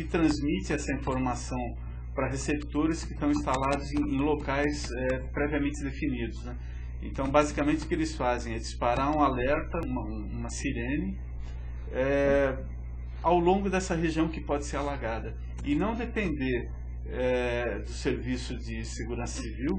que transmite essa informação para receptores que estão instalados em locais previamente definidos, né? Então, basicamente, o que eles fazem é disparar um alerta, uma sirene, ao longo dessa região que pode ser alagada. E não depender do Serviço de Segurança Civil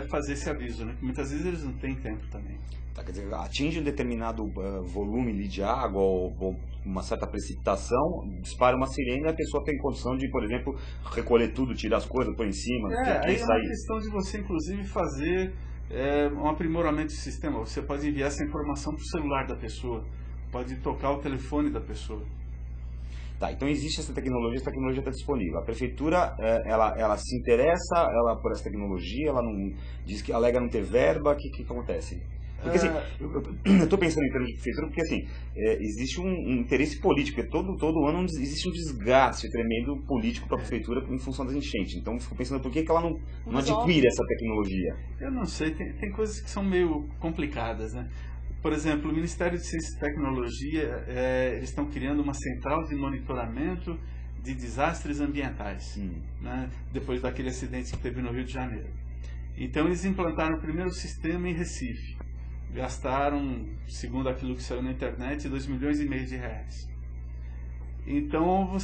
fazer esse aviso, né? Muitas vezes eles não têm tempo também. Tá, quer dizer, atinge um determinado volume de água ou uma certa precipitação, dispara uma sirene e a pessoa tem condição de, por exemplo, recolher tudo, tirar as coisas, pôr em cima. Aí é uma questão de você, inclusive, fazer um aprimoramento do sistema. Você pode enviar essa informação para o celular da pessoa, pode tocar o telefone da pessoa. Tá, então existe essa tecnologia está disponível. A prefeitura, ela se interessa por essa tecnologia, ela não diz que alega não ter verba, o que acontece? Porque assim, eu estou pensando em termos de prefeitura, porque assim, existe um interesse político, porque todo ano existe um desgaste tremendo político para a prefeitura em função das enchentes. Então eu fico pensando por que ela não adquire essa tecnologia. Eu não sei, tem coisas que são meio complicadas, né? Por exemplo, o Ministério de Ciência e Tecnologia, eles estão criando uma central de monitoramento de desastres ambientais, né? Depois daquele acidente que teve no Rio de Janeiro. Então eles implantaram o primeiro sistema em Recife. Gastaram, segundo aquilo que saiu na internet, 2,5 milhões de reais. Então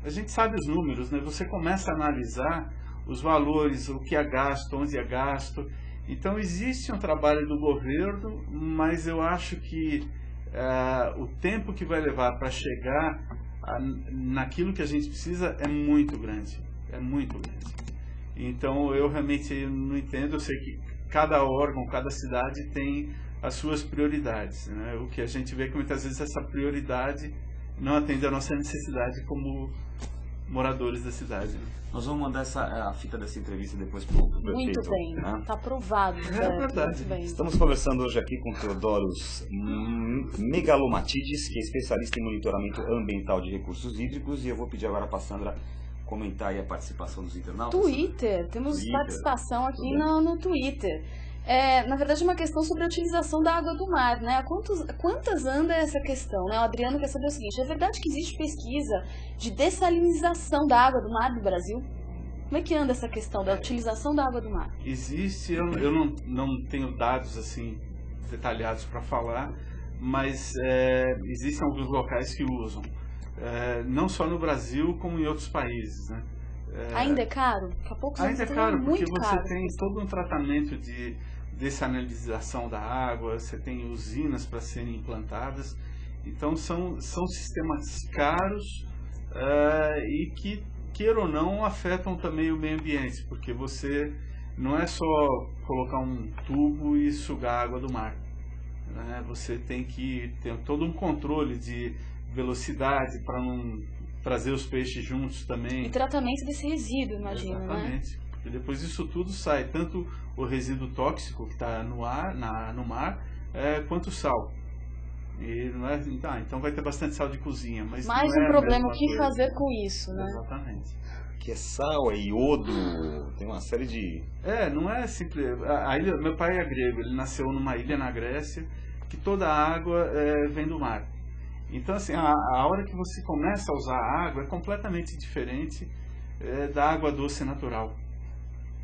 a gente sabe os números, né? Você começa a analisar os valores, o que é gasto, onde é gasto. Então existe um trabalho do governo, mas eu acho que o tempo que vai levar para chegar naquilo que a gente precisa é muito grande. É muito grande. Então eu realmente não entendo, eu sei que cada órgão, cada cidade tem as suas prioridades, né? O que a gente vê é que muitas vezes essa prioridade não atende à nossa necessidade como moradores da cidade, né? Nós vamos mandar a fita dessa entrevista depois para o prefeito. Muito bem, está aprovado. É verdade. Muito bem. Estamos conversando hoje aqui com Theodoros Megalomatidis, que é especialista em monitoramento ambiental de recursos hídricos, e eu vou pedir agora para a Sandra comentar aí a participação dos internautas. Temos participação aqui no Twitter. Na verdade, é uma questão sobre a utilização da água do mar, né? Quantas anda essa questão, né? O Adriano quer saber o seguinte: é verdade que existe pesquisa de dessalinização da água do mar no Brasil? Como é que anda essa questão da utilização da água do mar? Existe, eu não tenho dados assim detalhados para falar, mas existem alguns locais que usam. Não só no Brasil, como em outros países, né? Ainda é caro? Daqui a pouco ainda é caro, porque você caro. tem todo um tratamento de dessalinização da água, você tem usinas para serem implantadas, então são sistemas caros e que, queira ou não, afetam também o meio ambiente, porque você não é só colocar um tubo e sugar a água do mar, né? Você tem que ter todo um controle de velocidade para não trazer os peixes juntos também. E tratamento desse resíduo, imagina, exatamente, né? Porque depois disso tudo sai tanto o resíduo tóxico que está no mar, quanto o sal. E não é, então vai ter bastante sal de cozinha, mas mais não um é problema, o que fazer com isso, né? Exatamente. Que é sal, é iodo, tem uma série de... não é simples. Meu pai é grego, ele nasceu numa ilha na Grécia, que toda a água vem do mar. Então, assim, a hora que você começa a usar a água é completamente diferente da água doce natural,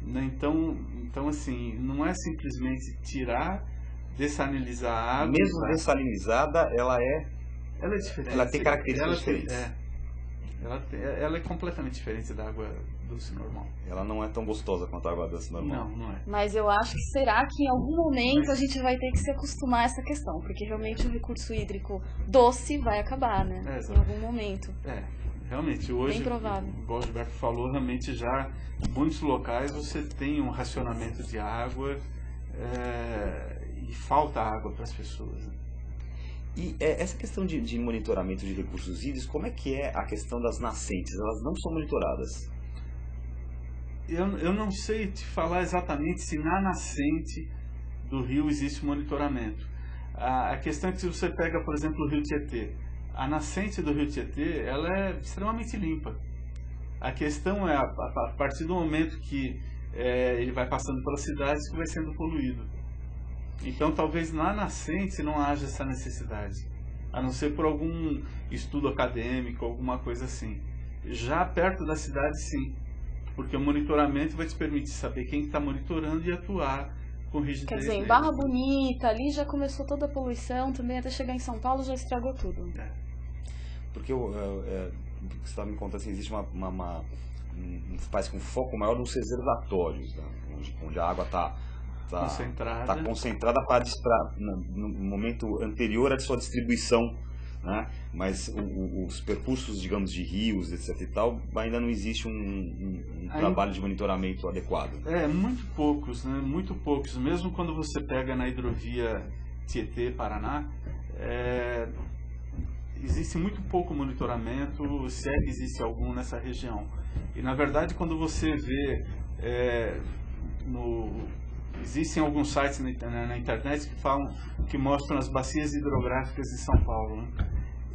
né? Então, assim, não é simplesmente tirar, dessalinizar a água. Mesmo dessalinizada, ela é diferente. Ela tem características diferentes. Ela é completamente diferente da água doce normal. Ela não é tão gostosa quanto a água doce normal. Não é. Mas eu acho que será que em algum momento a gente vai ter que se acostumar a essa questão, porque realmente o recurso hídrico doce vai acabar, né? Em algum momento. Realmente, hoje, bem provável. Igual o Gilberto falou, realmente já em muitos locais você tem um racionamento de água e falta água para as pessoas, né? E essa questão de monitoramento de recursos hídricos, como é que é a questão das nascentes? Elas não são monitoradas? Eu não sei te falar exatamente se na nascente do rio existe monitoramento. A questão é que se você pega, por exemplo, o rio Tietê, a nascente do rio Tietê, ela é extremamente limpa. A questão é, a partir do momento que ele vai passando pelas cidades, que vai sendo poluído. Então, talvez na nascente não haja essa necessidade, a não ser por algum estudo acadêmico, alguma coisa assim. Já perto da cidade, sim, porque o monitoramento vai te permitir saber quem está monitorando e atuar com rigidez. Quer dizer, em Barra Bonita, ali já começou toda a poluição também, até chegar em São Paulo já estragou tudo. Porque você estava me contando assim, existe parece que um foco maior nos reservatórios, né? onde a água está concentrada no momento anterior à sua distribuição, né? Mas os percursos, digamos, de rios, etc. e tal, ainda não existe um trabalho de monitoramento adequado. Muito poucos, né? Muito poucos. Mesmo quando você pega na hidrovia Tietê-Paraná, existe muito pouco monitoramento, se é que existe algum nessa região. E na verdade, quando você vê, existem alguns sites na internet que mostram as bacias hidrográficas de São Paulo, né?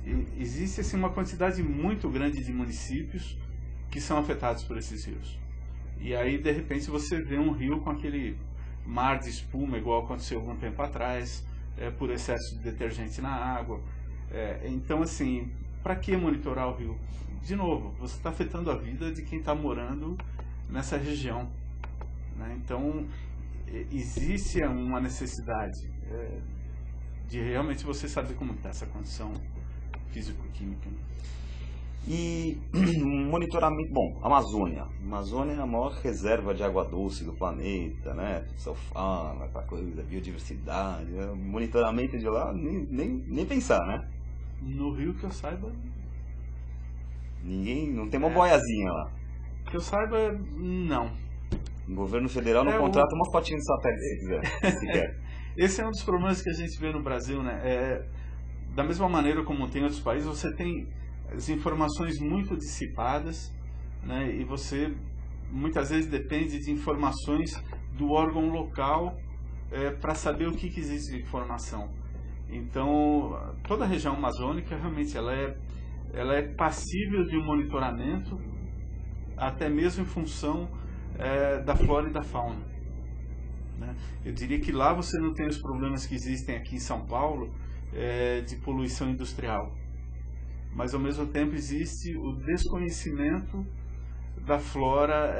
E existe assim, uma quantidade muito grande de municípios que são afetados por esses rios. E aí, de repente, você vê um rio com aquele mar de espuma, igual aconteceu algum tempo atrás, por excesso de detergente na água. Então, assim, para que monitorar o rio? De novo, você está afetando a vida de quem está morando nessa região, né? Então, existe uma necessidade de realmente você saber como está essa condição físico-química. E monitoramento, bom, Amazônia é a maior reserva de água doce do planeta, né? Sulfana, aquela coisa, biodiversidade, monitoramento de lá, nem pensar, né? No Rio, que eu saiba... Não tem uma boiazinha lá. Que eu saiba, não. O governo federal não contrata uma fotinha de satélite, se quiser. Se quer. Esse é um dos problemas que a gente vê no Brasil, né? Da mesma maneira como tem em outros países, você tem as informações muito dissipadas, né? E você muitas vezes depende de informações do órgão local para saber o que existe de informação. Então, toda a região amazônica realmente ela é passível de um monitoramento, até mesmo em função da flora e da fauna, né? Eu diria que lá você não tem os problemas que existem aqui em São Paulo de poluição industrial, mas ao mesmo tempo existe o desconhecimento da flora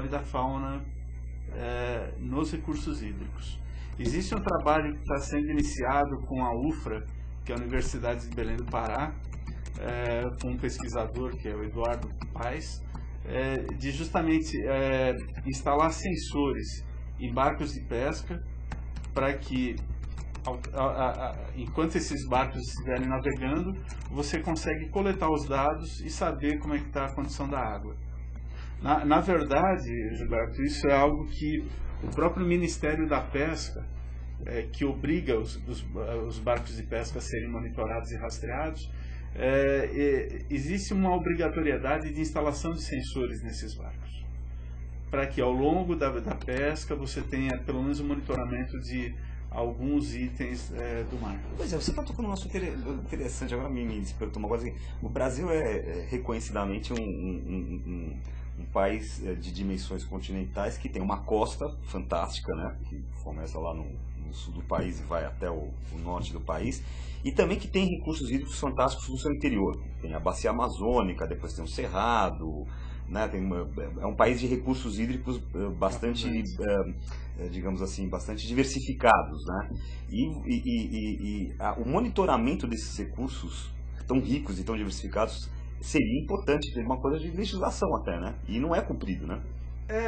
e da fauna nos recursos hídricos. Existe um trabalho que está sendo iniciado com a UFRA, que é a Universidade de Belém do Pará, com um pesquisador que é o Eduardo Paes, de justamente instalar sensores em barcos de pesca para que, enquanto esses barcos estiverem navegando, você consegue coletar os dados e saber como é que está a condição da água. Na verdade, Gilberto, isso é algo que o próprio Ministério da Pesca, que obriga os barcos de pesca a serem monitorados e rastreados, existe uma obrigatoriedade de instalação de sensores nesses barcos, para que ao longo da pesca você tenha pelo menos um monitoramento de alguns itens do mar. Pois é, você está tocando um assunto interessante, agora me despertou uma coisa assim. O Brasil é reconhecidamente um país de dimensões continentais que tem uma costa fantástica, né, que começa lá no sul do país e vai até o norte do país, e também que tem recursos hídricos fantásticos no seu interior. Tem a bacia amazônica, depois tem o cerrado, né, é um país de recursos hídricos bastante, digamos assim, bastante diversificados, né? O monitoramento desses recursos tão ricos e tão diversificados seria importante ter uma coisa de legislação até, né? E não é cumprido, né?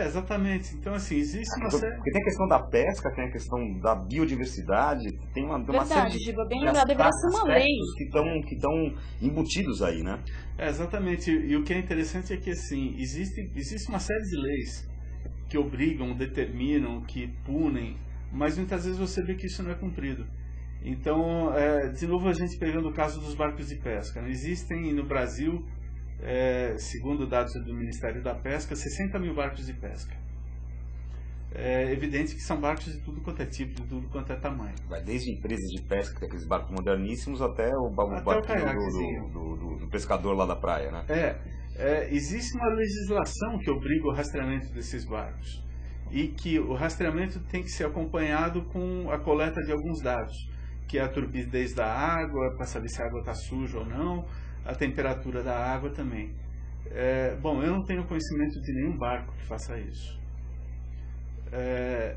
Exatamente. Então, assim, existe uma série... Porque tem a questão da pesca, tem a questão da biodiversidade, tem uma série de Giba, bem lembrado, deveria ser uma lei que estão embutidos aí, né? Exatamente. E o que é interessante é que, assim, existe uma série de leis que obrigam, determinam, que punem, mas muitas vezes você vê que isso não é cumprido. Então, de novo, a gente pegando o caso dos barcos de pesca, né? Existem no Brasil, segundo dados do Ministério da Pesca, 60 mil barcos de pesca. É evidente que são barcos de tudo quanto é tipo, de tudo quanto é tamanho. Vai desde empresas de pesca, que é aqueles barcos moderníssimos, até o barco do pescador lá da praia, né? Existe uma legislação que obriga o rastreamento desses barcos, e que o rastreamento tem que ser acompanhado com a coleta de alguns dados, que é a turbidez da água, para saber se a água está suja ou não, a temperatura da água também. Bom, eu não tenho conhecimento de nenhum barco que faça isso. É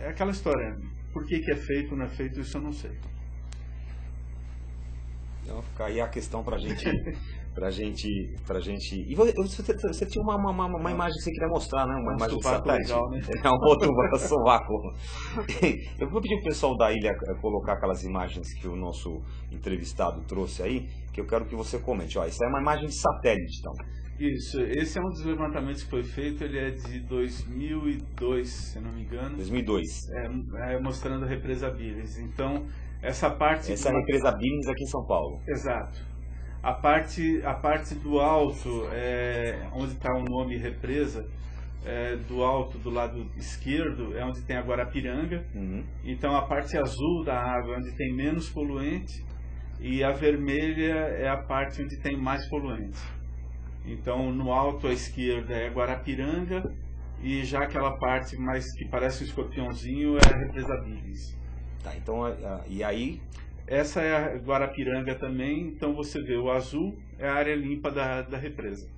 aquela história, por que é feito ou não é feito, isso eu não sei. Então fica aí a questão pra gente. E você tinha uma imagem que você queria mostrar, né? Uma imagem de satélite. Legal, né? É um outro sovaco. Eu vou pedir pro pessoal da ilha colocar aquelas imagens que o nosso entrevistado trouxe aí, que eu quero que você comente. Ó, isso é uma imagem de satélite, então. Isso, esse é um dos levantamentos que foi feito, ele é de 2002, se não me engano. 2002. Mostrando a represa Billings. Então, essa parte... Essa é a represa Billings aqui em São Paulo. Exato. A parte do alto, onde está o nome represa, do alto, do lado esquerdo, é onde tem a Guarapiranga. Uhum. Então, a parte azul da água é onde tem menos poluente, e a vermelha é a parte onde tem mais poluente. Então, no alto à esquerda é Guarapiranga, e já aquela parte mais que parece um escorpiãozinho é a represa Billings. Tá, então, e aí... Essa é a Guarapiranga também, então você vê o azul é a área limpa da represa,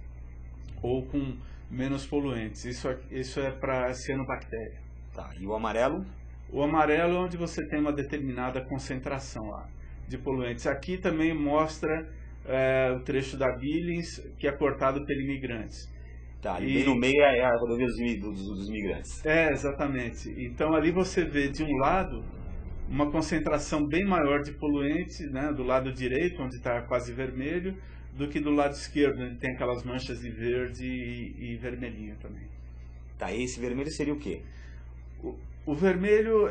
ou com menos poluentes. Isso é para cianobactéria. Tá, e o amarelo? O amarelo é onde você tem uma determinada concentração lá de poluentes. Aqui também mostra o trecho da Billings, que é cortado pelos imigrantes. Tá, e bem no meio é a rodovia dos imigrantes. Exatamente. Então ali você vê de um lado uma concentração bem maior de poluentes, né, do lado direito, onde está quase vermelho, do que do lado esquerdo, onde tem aquelas manchas de verde e vermelhinho também. Tá, e esse vermelho seria o quê? O vermelho,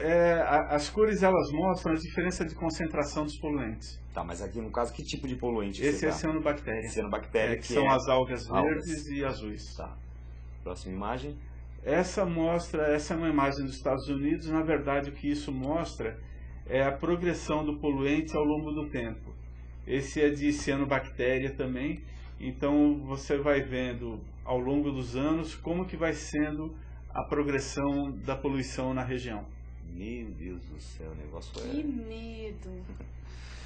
as cores elas mostram a diferença de concentração dos poluentes. Tá, mas aqui no caso, que tipo de poluente? Esse é cianobactéria. Cianobactéria, que são as algas verdes e azuis. Tá. Próxima imagem. Essa é uma imagem dos Estados Unidos. Na verdade, o que isso mostra é a progressão do poluente ao longo do tempo. Esse é de cianobactéria também. Então, você vai vendo ao longo dos anos como que vai sendo a progressão da poluição na região. Meu Deus do céu, o negócio é... Que medo!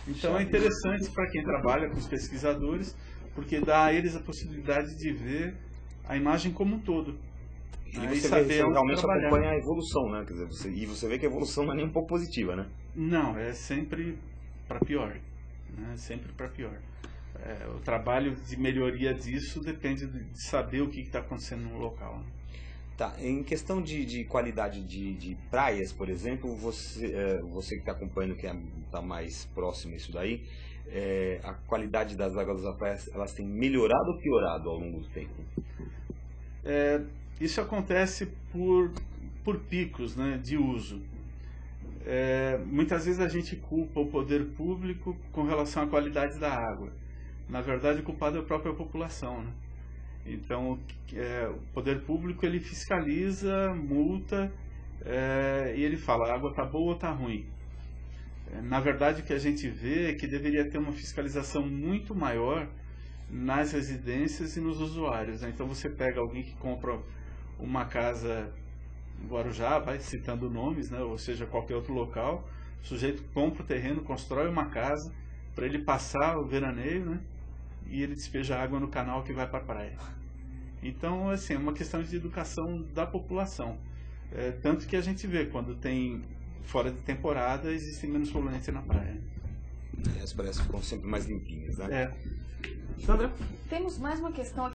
Então, é interessante para quem trabalha com os pesquisadores, porque dá a eles a possibilidade de ver a imagem como um todo. E você realmente acompanha a evolução, né? Quer dizer, você vê que a evolução não é nem um pouco positiva, né? Não, é sempre para pior. Né? Sempre para pior. O trabalho de melhoria disso depende de saber o que está acontecendo no local. Né? Tá, em questão de qualidade de praias, por exemplo, você que está acompanhando, que está mais próximo disso daí, a qualidade das águas das praias, elas têm melhorado ou piorado ao longo do tempo? Isso acontece por picos, né, de uso. Muitas vezes a gente culpa o poder público com relação à qualidade da água. Na verdade, o culpado é a própria população. Né? Então, o poder público ele fiscaliza, multa, e ele fala, a água está boa ou está ruim. Na verdade, o que a gente vê é que deveria ter uma fiscalização muito maior nas residências e nos usuários. Né? Então, você pega alguém que compra uma casa em Guarujá, vai citando nomes, né? Ou seja, qualquer outro local, o sujeito compra o terreno, constrói uma casa para ele passar o veraneio, né? E ele despeja água no canal que vai para a praia. Então, assim, é uma questão de educação da população. Tanto que a gente vê, quando tem fora de temporada, existem menos poluentes na praia. As praias ficam sempre mais limpinhas, né? Temos mais uma questão aqui.